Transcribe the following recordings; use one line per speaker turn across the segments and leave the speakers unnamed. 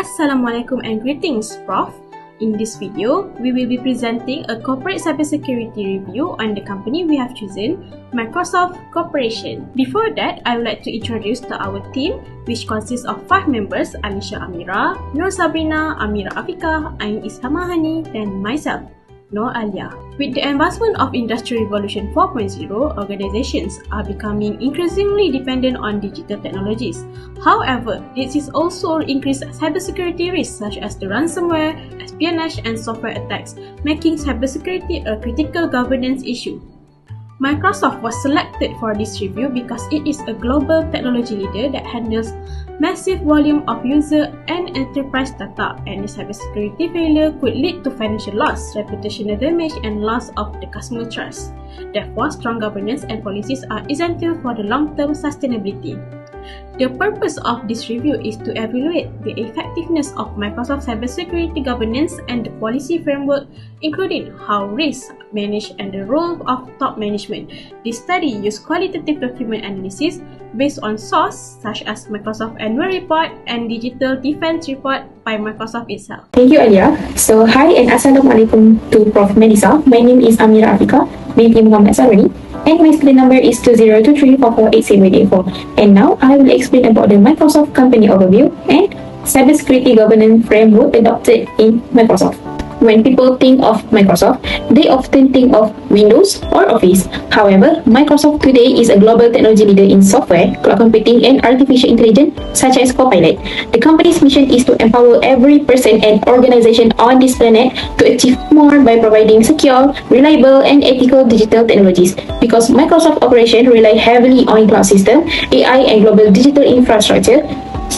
Assalamualaikum and greetings, Prof. In this video, we will be presenting a corporate cybersecurity review on the company we have chosen, Microsoft Corporation. Before that, I would like to introduce to our team, which consists of 5 members, ALLISYA AMIRAH, SABRINA, AFIQAH, ISMAHANI, and myself, ALEYAH. With the advancement of Industry Revolution 4.0, organizations are becoming increasingly dependent on digital technologies. However, this is also increased cybersecurity risks such as the ransomware, espionage, and software attacks, making cybersecurity a critical governance issue. Microsoft was selected for this review because it is a global technology leader that handles massive volume of user and enterprise data, and the cybersecurity failure could lead to financial loss, reputational damage, and loss of the customer trust. Therefore, strong governance and policies are essential for the long-term sustainability. The purpose of this review is to evaluate the effectiveness of Microsoft cybersecurity governance and the policy framework, including how risks are managed and the role of top management. This study used qualitative document analysis based on sources such as Microsoft Annual Report and Digital Defense Report by Microsoft itself.
Thank you, Aliyah. So, hi and Assalamualaikum to Prof. Melissa. My name is AMIRAH AFIQAH binti Muhammad SARONI, and my student number is 2023448784. And now I will explain about the Microsoft company overview and cybersecurity governance framework adopted in Microsoft. When people think of Microsoft, they often think of Windows or Office. However, Microsoft today is a global technology leader in software, cloud computing, and artificial intelligence, such as Copilot. The company's mission is to empower every person and organization on this planet to achieve more by providing secure, reliable, and ethical digital technologies. Because Microsoft operations rely heavily on cloud system, AI, and global digital infrastructure,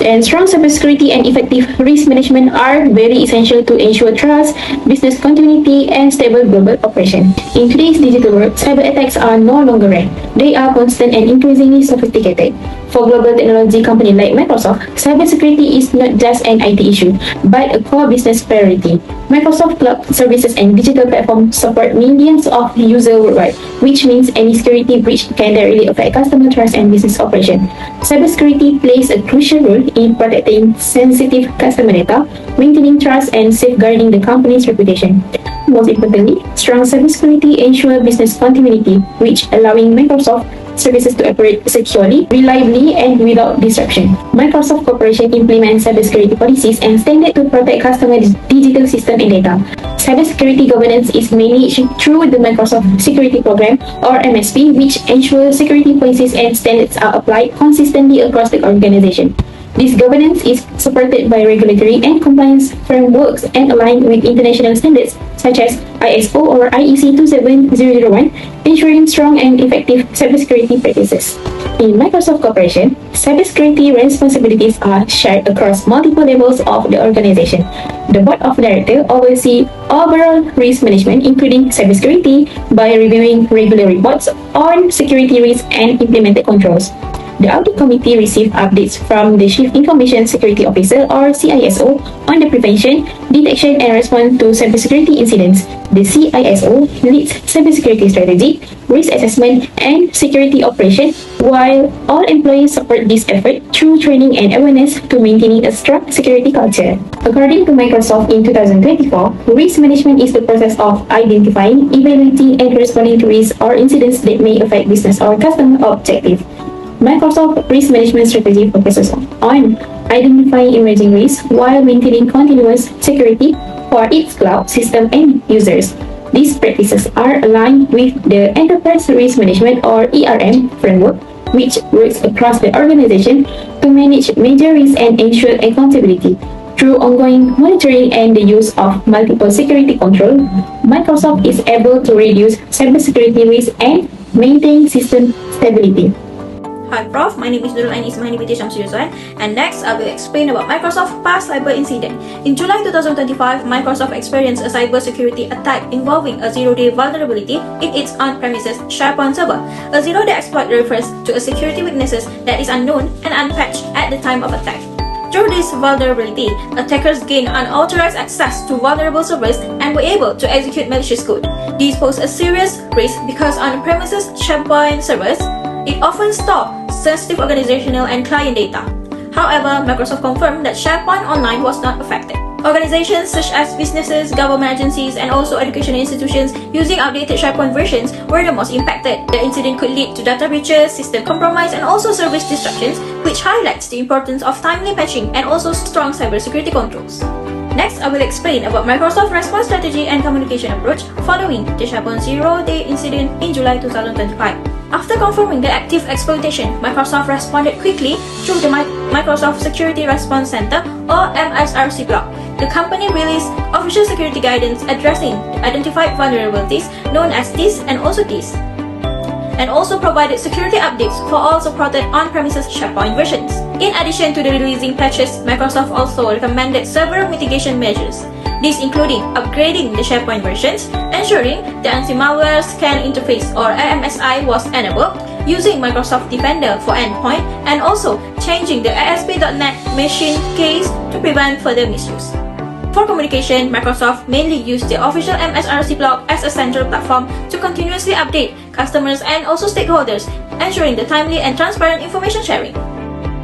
and strong cybersecurity and effective risk management are very essential to ensure trust, business continuity, and stable global operation. In today's digital world, cyber attacks are no longer rare. They are constant and increasingly sophisticated. For global technology company like Microsoft, cybersecurity is not just an IT issue, but a core business priority. Microsoft Cloud Services and digital platforms support millions of users worldwide, which means any security breach can directly affect customer trust and business operation. Cybersecurity plays a crucial role in protecting sensitive customer data, maintaining trust, and safeguarding the company's reputation. Most importantly, strong cybersecurity ensures business continuity, which allowing Microsoft services to operate securely, reliably, and without disruption. Microsoft Corporation implements cybersecurity policies and standards to protect customer digital system and data. Cybersecurity governance is managed through the Microsoft Security Program, or MSP, which ensures security policies and standards are applied consistently across the organization. This governance is supported by regulatory and compliance frameworks and aligned with international standards such as ISO or IEC 27001, ensuring strong and effective cybersecurity practices. In Microsoft Corporation, cybersecurity responsibilities are shared across multiple levels of the organization. The Board of Directors oversees overall risk management, including cybersecurity, by reviewing regular reports on security risks and implemented controls. The Audit Committee received updates from the Chief Information Security Officer, or CISO, on the prevention, detection, and response to cybersecurity incidents. The CISO leads cybersecurity strategy, risk assessment, and security operation, while all employees support this effort through training and awareness to maintaining a strong security culture. According to Microsoft in 2024, risk management is the process of identifying, evaluating, and responding to risks or incidents that may affect business or customer objectives. Microsoft Risk Management Strategy focuses on identifying emerging risks while maintaining continuous security for its cloud system and users. These practices are aligned with the Enterprise Risk Management, or ERM, framework, which works across the organization to manage major risks and ensure accountability. Through ongoing monitoring and the use of multiple security control, Microsoft is able to reduce cybersecurity risks and maintain system stability.
Hi Prof, my name is NURUL and ISMAHANI BTM RIDZUAN, and next I will explain about Microsoft past cyber incident. In July 2025, Microsoft experienced a cybersecurity attack involving a zero-day vulnerability in its on-premises SharePoint server. A zero-day exploit refers to a security weaknesses that is unknown and unpatched at the time of attack. Through this vulnerability, attackers gain unauthorized access to vulnerable servers and were able to execute malicious code. These pose a serious risk because on-premises SharePoint servers, it often stores sensitive organizational and client data. However, Microsoft confirmed that SharePoint Online was not affected. Organizations such as businesses, government agencies, and also educational institutions using outdated SharePoint versions were the most impacted. The incident could lead to data breaches, system compromise, and also service disruptions, which highlights the importance of timely patching and also strong cybersecurity controls. Next, I will explain about Microsoft response strategy and communication approach following the SharePoint zero-day incident in July 2025. After confirming the active exploitation, Microsoft responded quickly through the Microsoft Security Response Center or MSRC block. The company released official security guidance addressing the identified vulnerabilities known as this and also this, and also provided security updates for all supported on-premises SharePoint versions. In addition to the releasing patches, Microsoft also recommended several mitigation measures. These including upgrading the SharePoint versions, ensuring the anti-malware scan interface or AMSI was enabled, using Microsoft Defender for endpoint, and also changing the ASP.NET machine case to prevent further misuse. For communication, Microsoft mainly used the official MSRC blog as a central platform to continuously update customers and also stakeholders, ensuring the timely and transparent information sharing.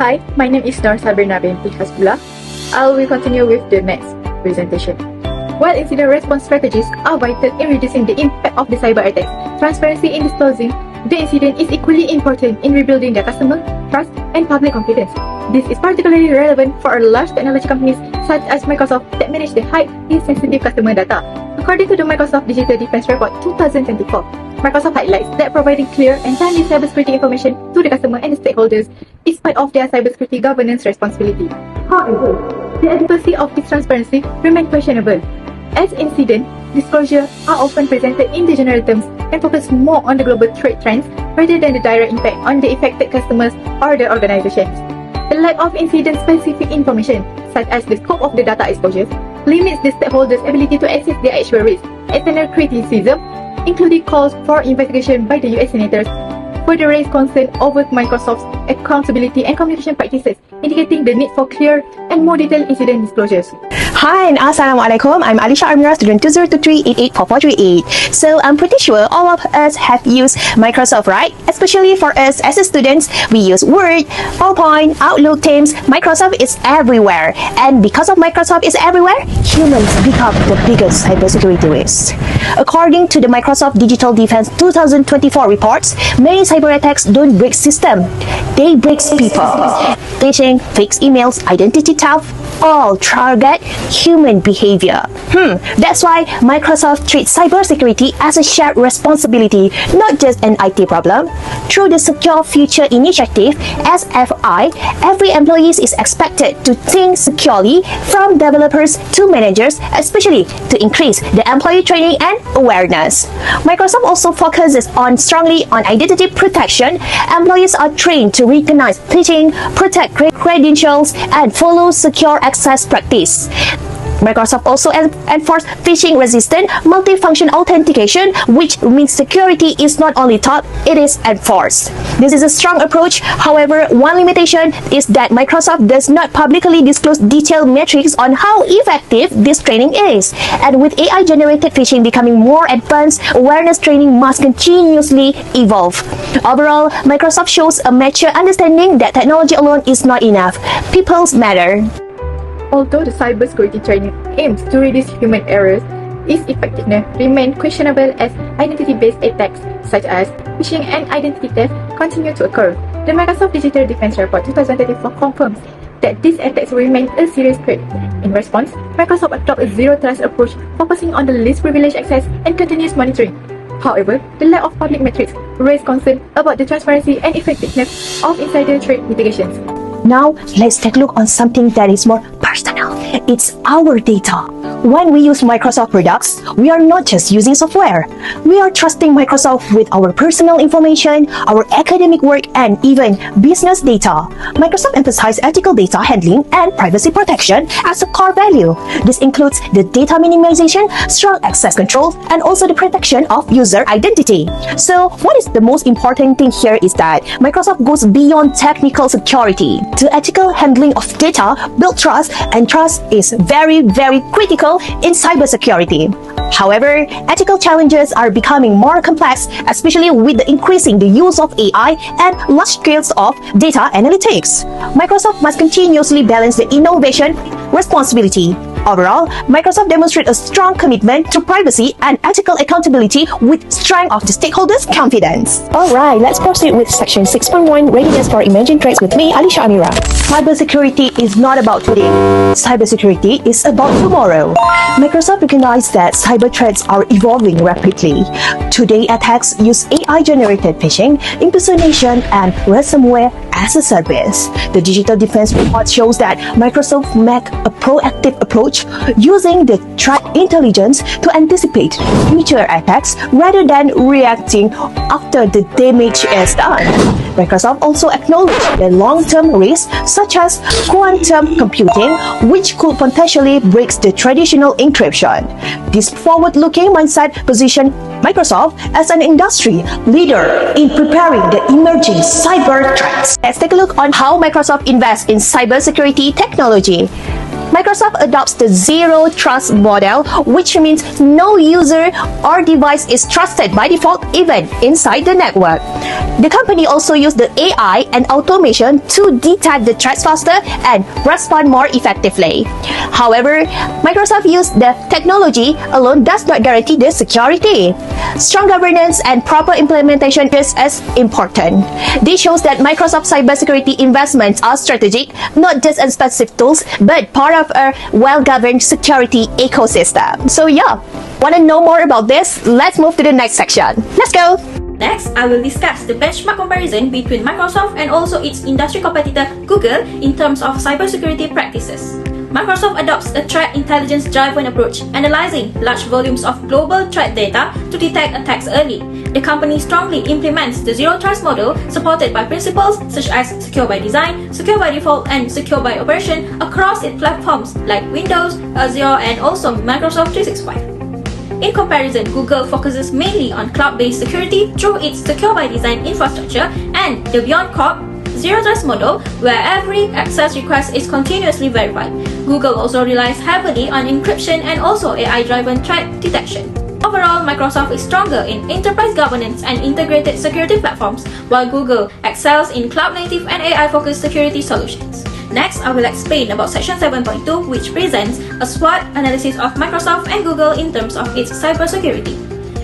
Hi, my name is SABRINA BINTI HASBULLAH. I will continue with the next presentation. While incident response strategies are vital in reducing the impact of the cyber attacks, transparency in disclosing the incident is equally important in rebuilding the customer trust and public confidence. This is particularly relevant for large technology companies such as Microsoft that manage the highly sensitive customer data. According to the Microsoft Digital Defense Report 2024, Microsoft highlights that providing clear and timely cybersecurity information to the customer and the stakeholders is part of their cybersecurity governance responsibility. However, the adequacy of this transparency remains questionable, as incident disclosure are often presented in the general terms and focus more on the global trade trends rather than the direct impact on the affected customers or the organizations. The lack of incident-specific information, such as the scope of the data exposures, limits the stakeholders' ability to assess their actual risk. External criticism, including calls for investigation by the US senators, further raise concern over Microsoft's accountability and communication practices, indicating the need for clear and more detailed incident disclosures.
Hi and Assalamualaikum. I'm ALLISYA AMIRAH, student 2023884438. So I'm pretty sure all of us have used Microsoft, right? Especially for us as a students, we use Word, PowerPoint, Outlook, Teams. Microsoft is everywhere. And because of Microsoft is everywhere, humans become the biggest cybersecurity risk. According to the Microsoft Digital Defense 2024 reports, many cyber attacks don't break system. They break people. Phishing, fake emails, identity theft, all target human behavior. That's why Microsoft treats cybersecurity as a shared responsibility, not just an IT problem. Through the Secure Future Initiative, SFI, every employee is expected to think securely, from developers to managers, especially to increase the employee training and awareness. Microsoft also focuses strongly on identity protection. Employees are trained to recognize phishing, protect credentials, and follow secure access practice. Microsoft also enforces phishing-resistant multifunction authentication, which means security is not only taught, it is enforced. This is a strong approach. However, one limitation is that Microsoft does not publicly disclose detailed metrics on how effective this training is. And with AI-generated phishing becoming more advanced, awareness training must continuously evolve. Overall, Microsoft shows a mature understanding that technology alone is not enough. People matter.
Although the cybersecurity training aims to reduce human errors, its effectiveness remains questionable as identity-based attacks such as phishing and identity theft continue to occur. The Microsoft Digital Defense Report 2024 confirms that these attacks remain a serious threat. In response, Microsoft adopted a zero-trust approach focusing on the least privileged access and continuous monitoring. However, the lack of public metrics raised concern about the transparency and effectiveness of insider threat mitigations.
Now, let's take a look on something that is more personal. It's our data. When we use Microsoft products, we are not just using software. We are trusting Microsoft with our personal information, our academic work, and even business data. Microsoft emphasizes ethical data handling and privacy protection as a core value. This includes the data minimization, strong access control, and also the protection of user identity. So, what is the most important thing here is that Microsoft goes beyond technical security. The ethical handling of data builds trust, and trust is very, very critical in cybersecurity. However, ethical challenges are becoming more complex, especially with the increasing the use of AI and large scales of data analytics. Microsoft must continuously balance the innovation responsibility. Overall, Microsoft demonstrates a strong commitment to privacy and ethical accountability with strength of the stakeholders' confidence.
Alright, let's proceed with section 6.1, Readiness for Emerging Threats with me, ALLISYA AMIRAH.
Cybersecurity is not about today. Cybersecurity is about tomorrow. Microsoft recognized that cyber threats are evolving rapidly. Today, attacks use AI-generated phishing, impersonation, and ransomware as a service. The Digital Defense Report shows that Microsoft make a proactive approach using the threat intelligence to anticipate future attacks rather than reacting after the damage is done. Microsoft also acknowledged the long-term risks such as quantum computing, which could potentially break the traditional encryption. This forward-looking mindset positions Microsoft as an industry leader in preparing the emerging cyber threats. Let's take a look on how Microsoft invests in cybersecurity technology. Microsoft adopts the Zero Trust model, which means no user or device is trusted by default even inside the network. The company also uses the AI and automation to detect the threats faster and respond more effectively. However, Microsoft uses the technology alone does not guarantee the security. Strong governance and proper implementation is as important. This shows that Microsoft cybersecurity investments are strategic, not just in specific tools, but part of a well-governed security ecosystem. So yeah, want to know more about this? Let's move to the next section. Let's go!
Next, I will discuss the benchmark comparison between Microsoft and also its industry competitor Google in terms of cybersecurity practices. Microsoft adopts a threat intelligence-driven approach, analyzing large volumes of global threat data to detect attacks early. The company strongly implements the Zero Trust model, supported by principles such as secure by design, secure by default, and secure by operation across its platforms like Windows, Azure, and also Microsoft 365. In comparison, Google focuses mainly on cloud-based security through its secure by design infrastructure and the Beyond Corp Zero Trust model, where every access request is continuously verified. Google also relies heavily on encryption and also AI-driven threat detection. Overall, Microsoft is stronger in enterprise governance and integrated security platforms, while Google excels in cloud-native and AI-focused security solutions. Next, I will explain about section 7.2, which presents a SWOT analysis of Microsoft and Google in terms of its cybersecurity.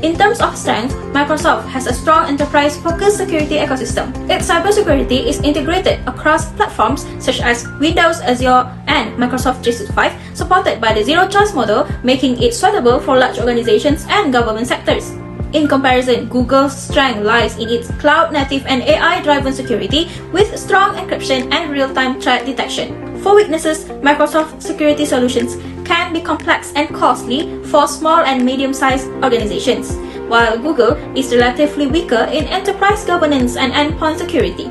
In terms of strength, Microsoft has a strong enterprise-focused security ecosystem. Its cybersecurity is integrated across platforms such as Windows, Azure, and Microsoft 365, supported by the Zero Trust model, making it suitable for large organizations and government sectors. In comparison, Google's strength lies in its cloud-native and AI-driven security with strong encryption and real-time threat detection. For weaknesses, Microsoft security solutions can be complex and costly for small and medium-sized organizations, while Google is relatively weaker in enterprise governance and endpoint security.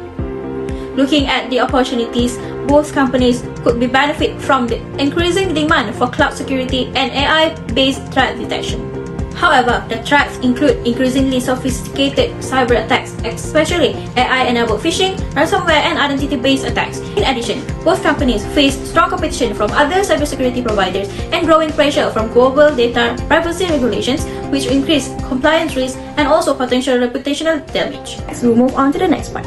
Looking at the opportunities, both companies could benefit from the increasing demand for cloud security and AI-based threat detection. However, the threats include increasingly sophisticated cyber attacks, especially AI-enabled phishing, ransomware, and identity-based attacks. In addition, both companies face strong competition from other cybersecurity providers and growing pressure from global data privacy regulations, which increase compliance risks and also potential reputational damage. Next, we'll move on to the next part.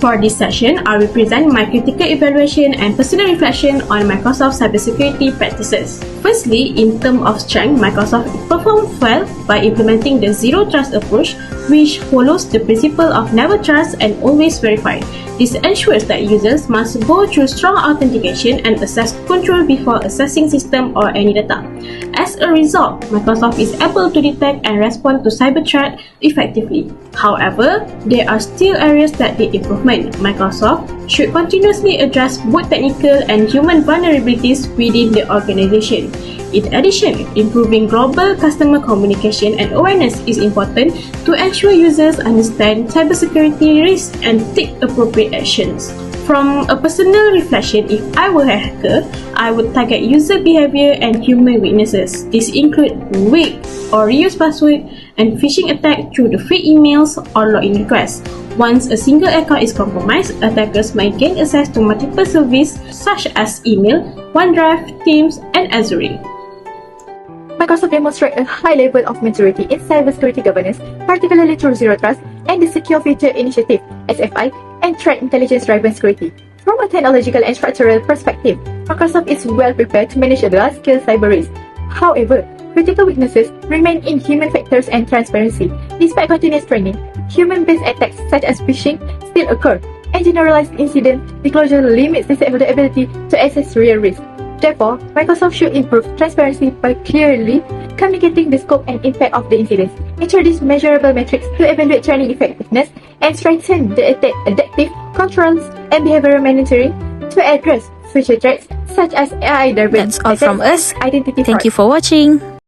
For this session, I will present my critical evaluation and personal reflection on Microsoft cybersecurity practices. Firstly, in terms of strength, Microsoft performed well by implementing the Zero Trust approach, which follows the principle of never trust and always verify. This ensures that users must go through strong authentication and access control before accessing system or any data. As a result, Microsoft is able to detect and respond to cyber threat effectively. However, there are still areas that need improvement. Microsoft should continuously address both technical and human vulnerabilities within the organization. In addition, improving global customer communication and awareness is important to ensure users understand cybersecurity risks and take appropriate actions. From a personal reflection, if I were a hacker, I would target user behavior and human weaknesses. These include weak or reused password and phishing attack through the free emails or login requests. Once a single account is compromised, attackers might gain access to multiple services such as email, OneDrive, Teams, and Azure.
Microsoft demonstrates a high level of maturity in cybersecurity governance, particularly through Zero Trust and the Secure Future Initiative (SFI) and Threat Intelligence-Driven Security. From a technological and structural perspective, Microsoft is well prepared to manage a large-scale cyber risk. However, critical weaknesses remain in human factors and transparency. Despite continuous training, human-based attacks such as phishing still occur, and generalized incident disclosure limits the ability to assess real risk. Therefore, Microsoft should improve transparency by clearly communicating the scope and impact of the incidents, introduce measurable metrics to evaluate training effectiveness, and strengthen the adaptive controls and behavioral monitoring to address future threats such as AI-driven
That's all from us.
identity
Thank
fraud.
you for watching.